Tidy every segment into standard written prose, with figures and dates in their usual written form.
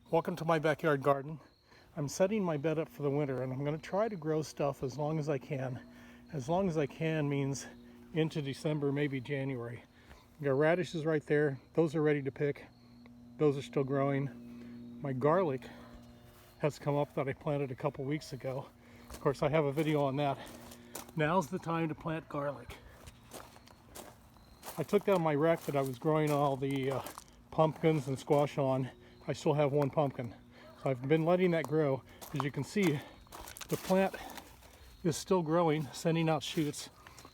Welcome to my backyard garden. I'm setting my bed up for the winter and I'm going to try to grow stuff as long as I can. As long as I can means into December, maybe January. I got radishes right there. Those are ready to pick. Those are still growing. My garlic has come up that I planted a couple weeks ago. Of course, I have a video on that. Now's the time to plant garlic. I took down my rack that I was growing all the pumpkins and squash on. I still have one pumpkin. So I've been letting that grow. As you can see, the plant is still growing, sending out shoots.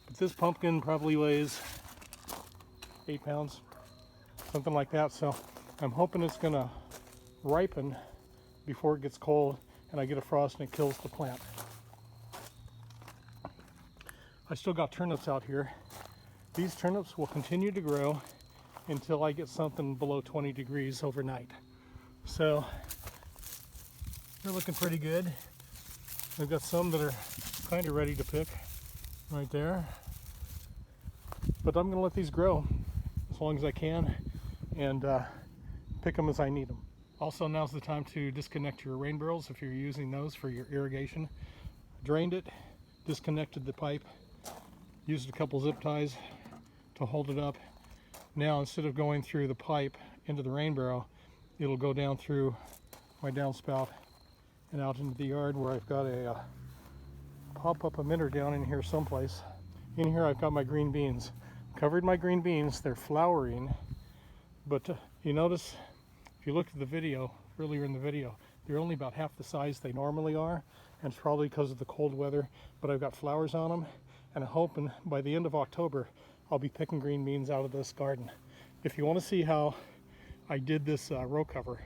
But this pumpkin probably weighs 8 pounds, something like that. So I'm hoping it's gonna ripen before it gets cold and I get a frost and it kills the plant. I still got turnips out here. These turnips will continue to grow until I get something below 20 degrees overnight. So they're looking pretty good. I've got some that are kind of ready to pick right there. But I'm going to let these grow as long as I can and pick them as I need them. Also, now's the time to disconnect your rain barrels if you're using those for your irrigation. Drained it, disconnected the pipe, used a couple zip ties to hold it up. Now, instead of going through the pipe into the rain barrel, it'll go down through my downspout and out into the yard where I've got a pop-up emitter down in here someplace. In here I've got my green beans. Covered my green beans, they're flowering, but you notice, if you looked at the video, earlier in the video, they're only about half the size they normally are, and it's probably because of the cold weather, but I've got flowers on them, and I'm hoping by the end of October, I'll be picking green beans out of this garden. If you want to see how I did this row cover,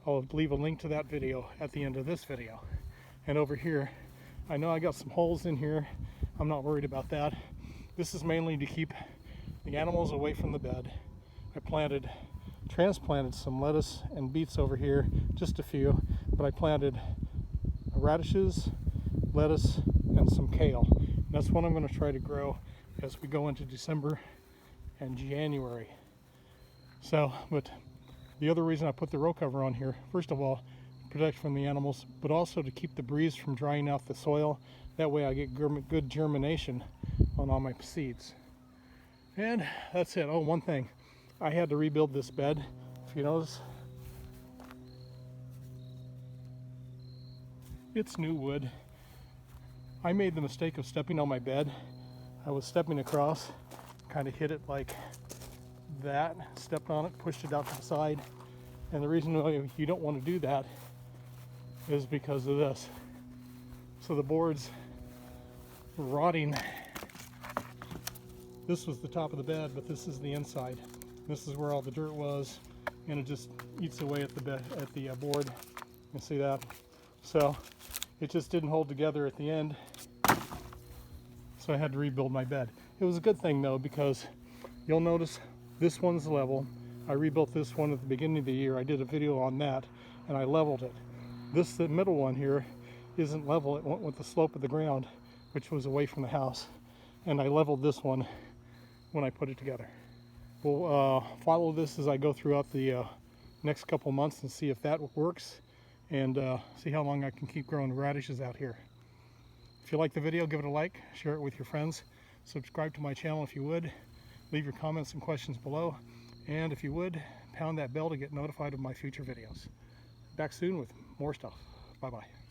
I'll leave a link to that video at the end of this video. And over here, I know I got some holes in here. I'm not worried about that. This is mainly to keep the animals away from the bed. I transplanted some lettuce and beets over here, just a few, but I planted radishes, lettuce, and some kale. And that's what I'm going to try to grow as we go into December and January. So, but the other reason I put the row cover on here, first of all, protect from the animals, but also to keep the breeze from drying out the soil. That way I get good germination on all my seeds. And that's it. Oh, one thing. I had to rebuild this bed. If you notice, it's new wood. I made the mistake of stepping on my bed. I was stepping across, kind of hit it like that, stepped on it, pushed it out to the side. And the reason why you don't want to do that is because of this. So the board's rotting. This was the top of the bed, but this is the inside. This is where all the dirt was, and it just eats away at the board. You see that? So it just didn't hold together at the end. So I had to rebuild my bed. It was a good thing though, because you'll notice this one's level. I rebuilt this one at the beginning of the year. I did a video on that and I leveled it. The middle one here isn't level. It went with the slope of the ground, which was away from the house. And I leveled this one when I put it together. We'll follow this as I go throughout the next couple months and see if that works, and see how long I can keep growing radishes out here. If you like the video, give it a like, share it with your friends, subscribe to my channel if you would, leave your comments and questions below, and if you would, pound that bell to get notified of my future videos. Back soon with more stuff. Bye-bye.